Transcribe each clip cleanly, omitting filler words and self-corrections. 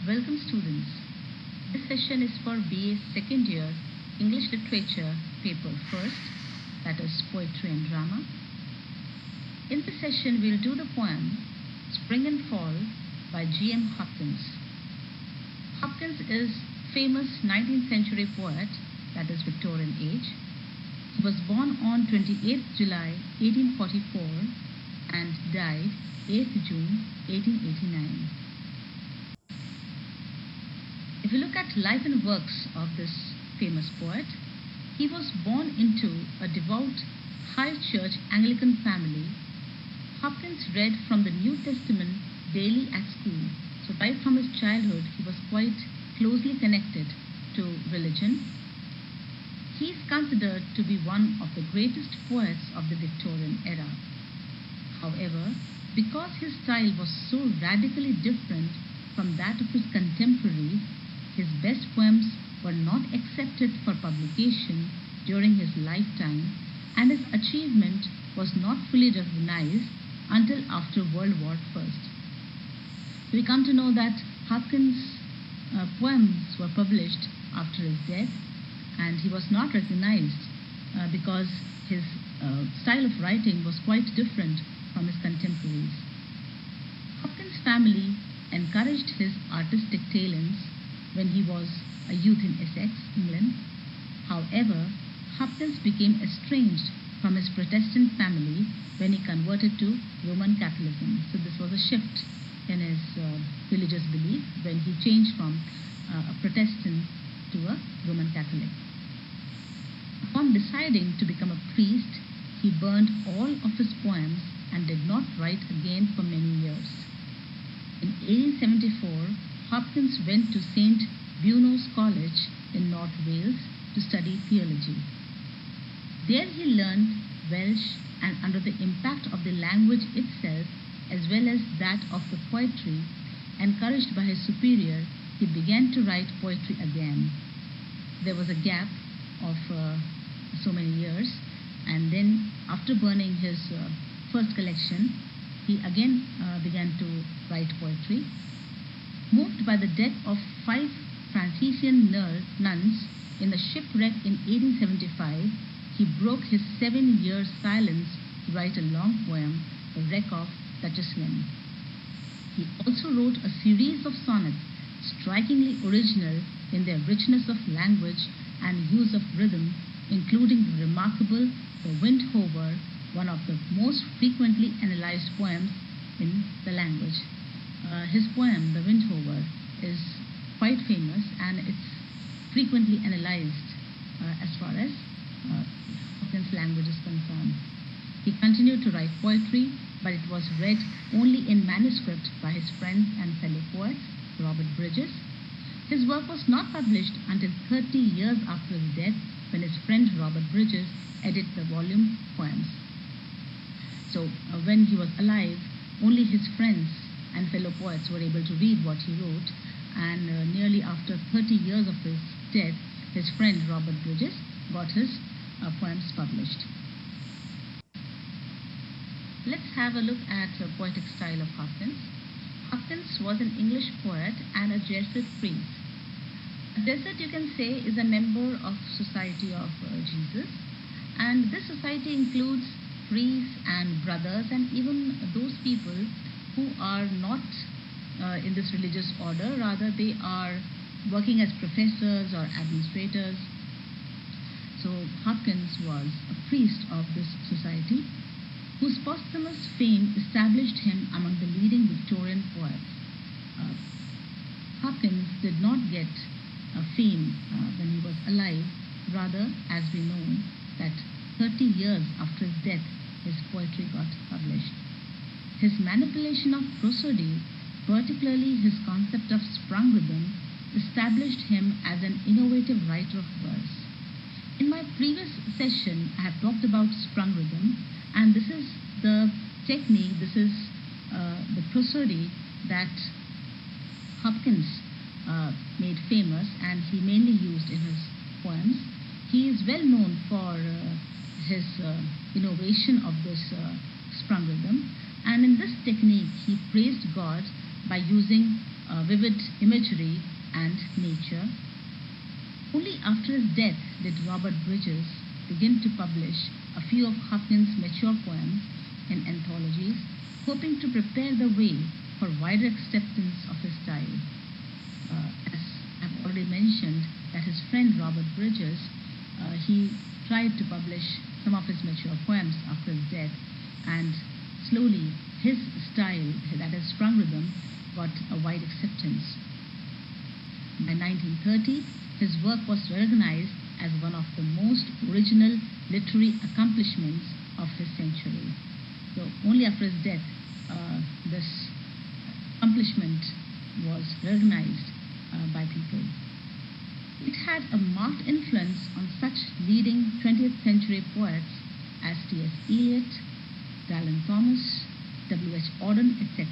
Welcome students. This session is for BA second year English Literature paper first, that is Poetry and Drama. In this session we'll do the poem Spring and Fall by G.M. Hopkins. Hopkins is famous 19th century poet, that is Victorian age. He was born on 28th July 1844 and died 8th June 1889. If you look at life and works of this famous poet, he was born into a devout high church Anglican family. Hopkins read from the New Testament daily at school, so right from his childhood he was quite closely connected to religion. He is considered to be one of the greatest poets of the Victorian era. However, because his style was so radically different from that of his contemporaries, his best poems were not accepted for publication during his lifetime, and his achievement was not fully recognized until after World War I. We come to know that Hopkins' poems were published after his death, and he was not recognized because his style of writing was quite different from his contemporaries. Hopkins' family encouraged his artistic talents when he was a youth in Essex, England. However, Hopkins became estranged from his Protestant family when he converted to Roman Catholicism. So this was a shift in his religious belief when he changed from a Protestant to a Roman Catholic. Upon deciding to become a priest, he burned all of his poems and did not write again for many years. In 1874, Hopkins went to St. Bunno's College in North Wales to study theology. There he learned Welsh, and under the impact of the language itself as well as that of the poetry, encouraged by his superior, he began to write poetry again. There was a gap of so many years, and then after burning his first collection, he again began to write poetry. Moved by the death of 5 Franciscan nuns in the shipwreck in 1875, he broke his 7-year silence to write a long poem, The Wreck of Duchessland. He also wrote a series of sonnets, strikingly original in their richness of language and use of rhythm, including the remarkable The Wind Hover, one of the most frequently analyzed poems in the language. His poem, The Wind Hover, is quite famous and it's frequently analyzed as far as Hopkins' language is concerned. He continued to write poetry, but it was read only in manuscript by his friends and fellow poets, Robert Bridges. His work was not published until 30 years after his death, when his friend Robert Bridges edited the volume Poems. So when he was alive, only his friends and fellow poets were able to read what he wrote, and nearly after 30 years of his death, his friend Robert Bridges got his poems published. Let's have a look at the poetic style of Hopkins. Hopkins was an English poet and a Jesuit priest. A Jesuit, you can say, is a member of Society of Jesus, and this society includes priests and brothers and even those people who are not in this religious order, rather they are working as professors or administrators. So Hopkins was a priest of this society, whose posthumous fame established him among the leading Victorian poets. Hopkins did not get fame when he was alive, rather, as we know, that 30 years after his death, his poetry got published. His manipulation of prosody, particularly his concept of sprung rhythm, established him as an innovative writer of verse. In my previous session, I have talked about sprung rhythm, and this is the technique, this is the prosody that Hopkins made famous, and he mainly used in his poems. He is well known for his innovation of this sprung rhythm, and in this technique he praised God by using vivid imagery and nature. Only after his death did Robert Bridges begin to publish a few of Hopkins' mature poems in anthologies, hoping to prepare the way for wider acceptance of his style. As I've already mentioned, that his friend Robert Bridges, he tried to publish some of his mature poems after his death, and slowly his style, that is sprung rhythm, got a wide acceptance. By 1930, his work was recognized as one of the most original literary accomplishments of his century. So only after his death, this accomplishment was recognized by people. It had a marked influence on such leading 20th century poets as T.S. Eliot, Dylan Thomas, W.H. Auden, etc.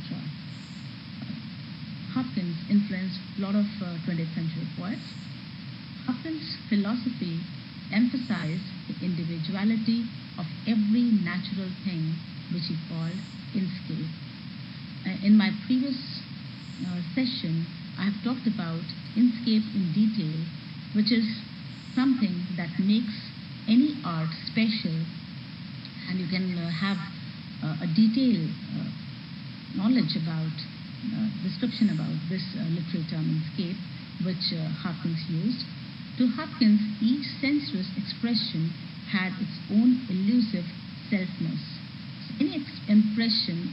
Hopkins influenced a lot of 20th century poets. Hopkins' philosophy emphasized the individuality of every natural thing, which he called inscape. In my previous session, I have talked about inscape in detail, which is something that makes any art special, and you can have a detailed knowledge about description about this literary term inscape, which Hopkins used. To Hopkins, each sensuous expression had its own elusive selfness. So any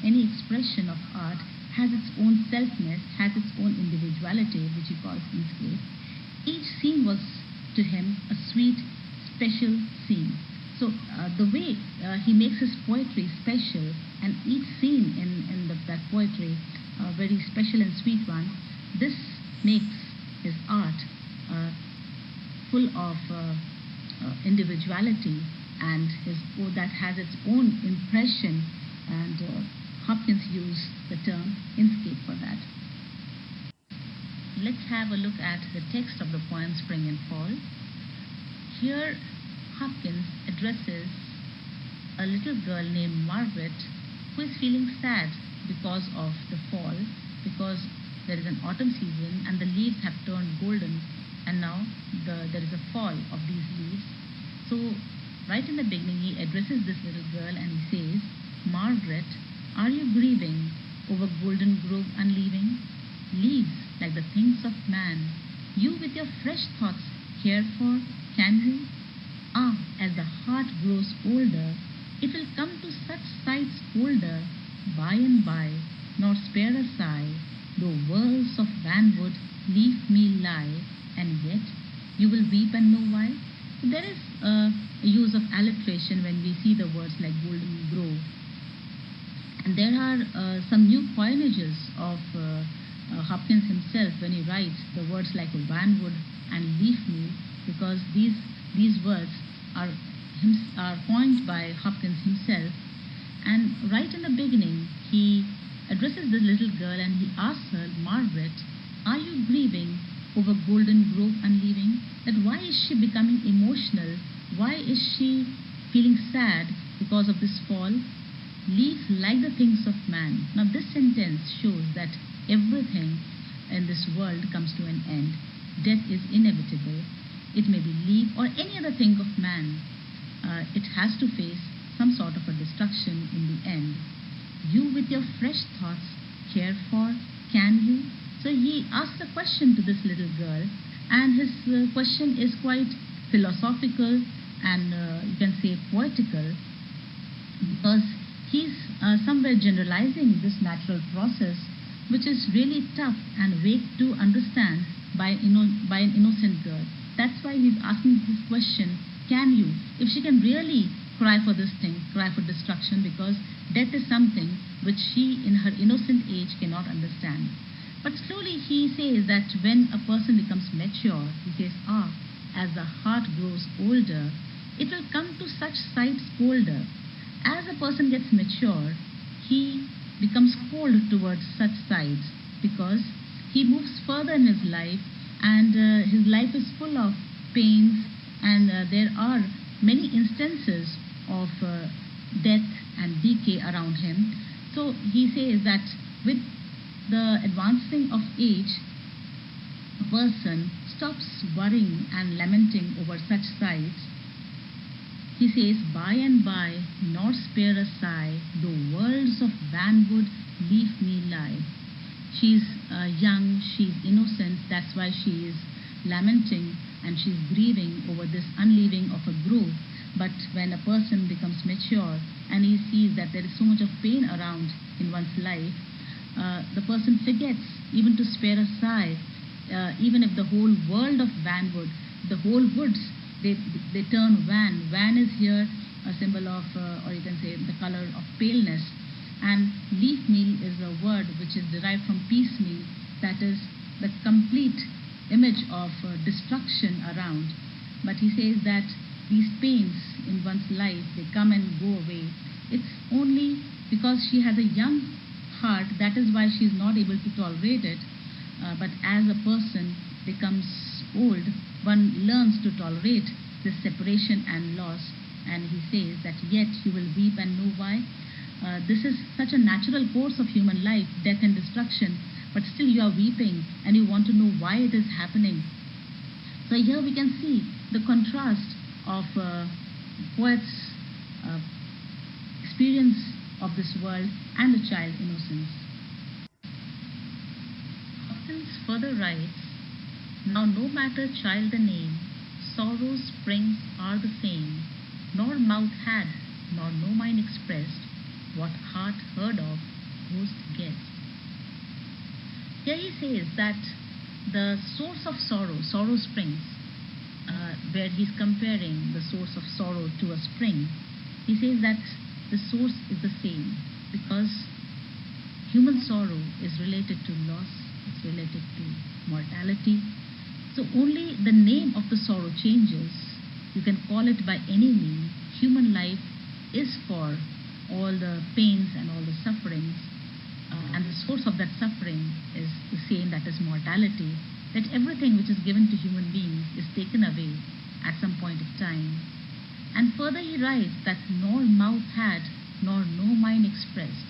any expression of art has its own selfness, has its own individuality, which he calls inscape. Each scene was to him a sweet, special scene. So the way he makes his poetry special, and each scene in that poetry a very special and sweet one, this makes his art full of individuality, and that has its own impression, and Hopkins used the term inscape for that. Let's have a look at the text of the poem Spring and Fall. Here Hopkins addresses a little girl named Margaret who is feeling sad because of the fall, because there is an autumn season and the leaves have turned golden, and now there is a fall of these leaves. So right in the beginning he addresses this little girl and he says, "Margaret, are you grieving over golden grove unleaving? Leaves like the things of man, you with your fresh thoughts care for, can you? Ah, as the heart grows older, it will come to such sights older, by and by, nor spare a sigh, though worlds of vanwood leaf me lie, and yet you will weep and know why." There is a use of alliteration when we see the words like golden grove. And there are some new coinages of Hopkins himself when he writes the words like vanwood and leaf me, because these words are coined by Hopkins himself. And right in the beginning, he addresses the little girl and he asks her, "Margaret, are you grieving over golden grove unleaving?" That why is she becoming emotional? Why is she feeling sad because of this fall? Leaves like the things of man. Now this sentence shows that everything in this world comes to an end. Death is inevitable. It may be leaf or any other thing of man. It has to face some sort of a destruction in the end. You with your fresh thoughts care for, can you? So he asks a question to this little girl, and his question is quite philosophical and you can say poetical, because he's somewhere generalizing this natural process, which is really tough and vague to understand by an innocent girl. That's why he's asking this question, can you? If she can really cry for this thing, cry for destruction, because death is something which she in her innocent age cannot understand. But slowly he says that when a person becomes mature, he says, as the heart grows older, it will come to such sights colder. As a person gets mature, he becomes cold towards such sights, because he moves further in his life, and his life is full of pains, and there are many instances of death and decay around him. So he says that with the advancing of age, a person stops worrying and lamenting over such sights. He says, by and by, nor spare a sigh, though worlds of vanwood leave me lie. She's young, she's innocent, that's why she is lamenting and she's grieving over this unleaving of a grove. But when a person becomes mature and he sees that there is so much of pain around in one's life, the person forgets even to spare a sigh, even if the whole world of vanwood, the whole woods, they turn van. Van is here a symbol of, or you can say, the color of paleness. And leaf meal is a word which is derived from piecemeal, that is the complete image of destruction around. But he says that these pains in one's life, they come and go away. It's only because she has a young heart, that is why she is not able to tolerate it. But as a person becomes old, one learns to tolerate this separation and loss. And he says that yet you will weep and know why. This is such a natural course of human life, death and destruction, but still you are weeping and you want to know why it is happening. So here we can see the contrast of poet's experience of this world and the child innocence. Hopkins further writes, now no matter child the name, sorrow's springs are the same, nor mouth had, nor no mind expressed, what heart heard of, ghost guessed. Here he says that the source of sorrow, sorrow springs, where he's comparing the source of sorrow to a spring, he says that the source is the same because human sorrow is related to loss, it's related to mortality. So only the name of the sorrow changes. You can call it by any name. Human life is for all the pains and all the sufferings, and the source of that suffering is the same, that is mortality, that everything which is given to human beings is taken away at some point of time. And further he writes that nor mouth had, nor no mind expressed.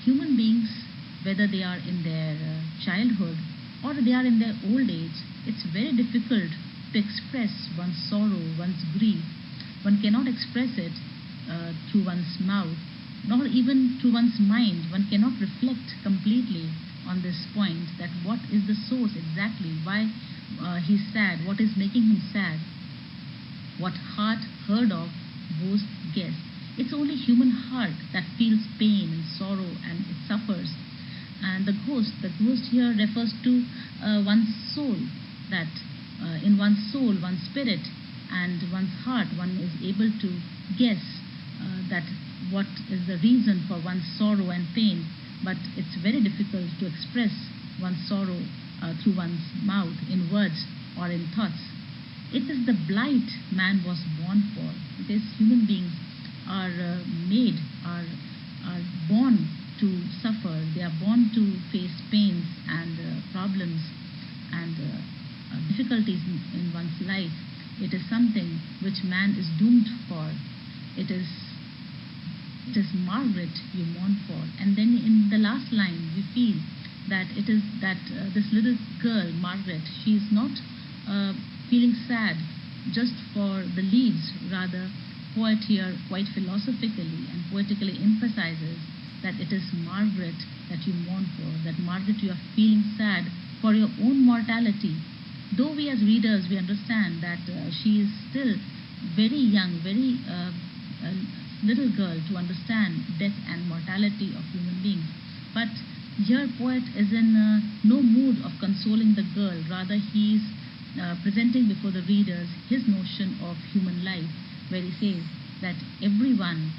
Human beings, whether they are in their childhood or they are in their old age, it's very difficult to express one's sorrow, one's grief. One cannot express it through one's mouth, nor even through one's mind. One cannot reflect completely on this point, that what is the source exactly, why he's sad, what is making him sad. What heart heard of, ghost guessed. It's only human heart that feels pain and sorrow and it suffers. And the ghost here refers to one's soul, that in one's soul, one's spirit and one's heart, one is able to guess that what is the reason for one's sorrow and pain, but it's very difficult to express one's sorrow through one's mouth, in words or in thoughts. It is the blight man was born for, because human beings are are born to suffer. They are born to face pains and problems and difficulties in one's life. It is something which man is doomed for. It is Margaret you mourn for. And then in the last line we feel that it is that this little girl Margaret, she is not feeling sad just for the leaves. Rather, poet here quite philosophically and poetically emphasizes that it is Margaret that you mourn for, that Margaret, you are feeling sad for your own mortality. Though we as readers, we understand that she is still very young, very little girl to understand death and mortality of human beings. But here poet is in no mood of consoling the girl. Rather, he is presenting before the readers his notion of human life, where he says that everyone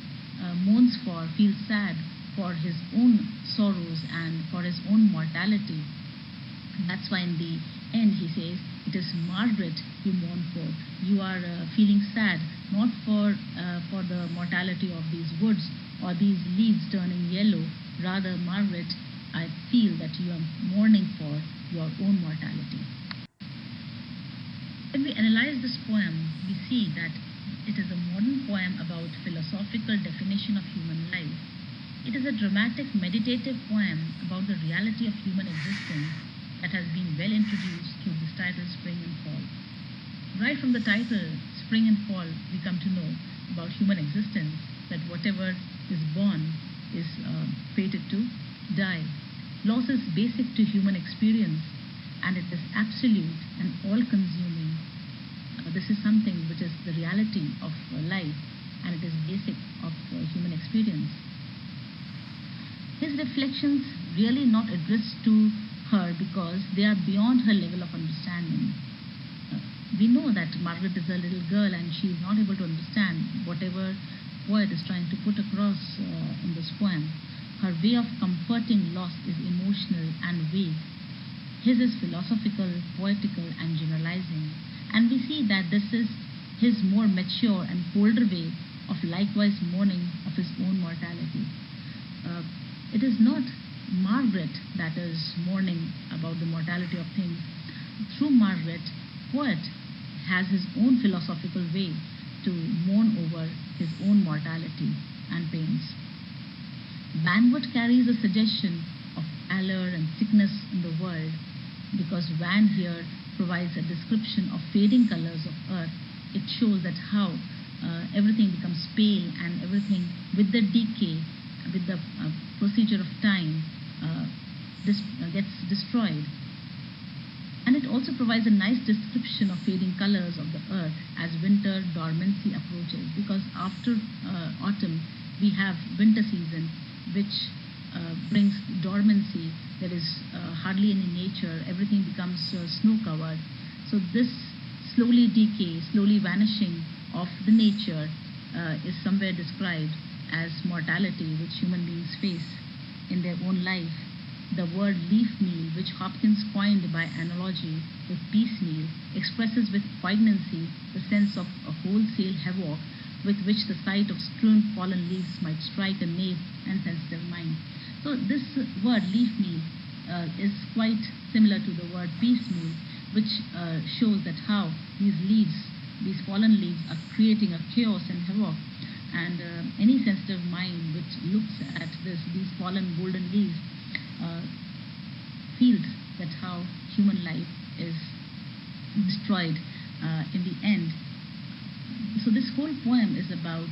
mourns for, feels sad for his own sorrows and for his own mortality. That's why in the end he says, it is Margaret you mourn for. You are feeling sad not for the mortality of these woods or these leaves turning yellow. Rather, Margaret, I feel that you are mourning for your own mortality. When we analyze this poem, we see that it is a modern poem about philosophical definition of human life. It is a dramatic, meditative poem about the reality of human existence that has been well introduced through this title, Spring and Fall. Right from the title, Spring and Fall, we come to know about human existence, that whatever is born is fated to die. Loss is basic to human experience, and it is absolute and all consuming. This is something which is the reality of life, and it is basic of human experience. His reflections really not addressed to her because they are beyond her level of understanding. We know that Margaret is a little girl and she is not able to understand whatever poet is trying to put across in this poem. Her way of comforting loss is emotional and vague. His is philosophical, poetical, and generalizing. And we see that this is his more mature and colder way of likewise mourning of his own mortality. Uh, it is not Margaret that is mourning about the mortality of things. Through Margaret, poet has his own philosophical way to mourn over his own mortality and pains. Vanwood carries a suggestion of pallor and sickness in the world because Van here provides a description of fading colors of earth. It shows that how everything becomes pale and everything with the decay, with the procedure of time, gets destroyed. And it also provides a nice description of fading colors of the earth as winter dormancy approaches, because after autumn we have winter season, which brings dormancy. There is hardly any nature, everything becomes snow covered. So this slowly decay, slowly vanishing of the nature is somewhere described as mortality which human beings face in their own life. The word leaf meal, which Hopkins coined by analogy with piecemeal, expresses with poignancy the sense of a wholesale havoc with which the sight of strewn fallen leaves might strike a knave and sensitive mind. So this word leaf meal is quite similar to the word piecemeal, which shows that how these leaves, these fallen leaves, are creating a chaos and havoc. And any sensitive mind which looks at these fallen golden leaves feels that how human life is destroyed in the end. So this whole poem is about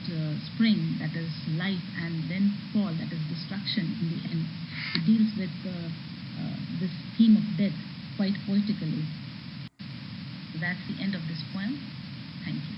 spring, that is life, and then fall, that is destruction in the end. It deals with this theme of death quite poetically. So that's the end of this poem. Thank you.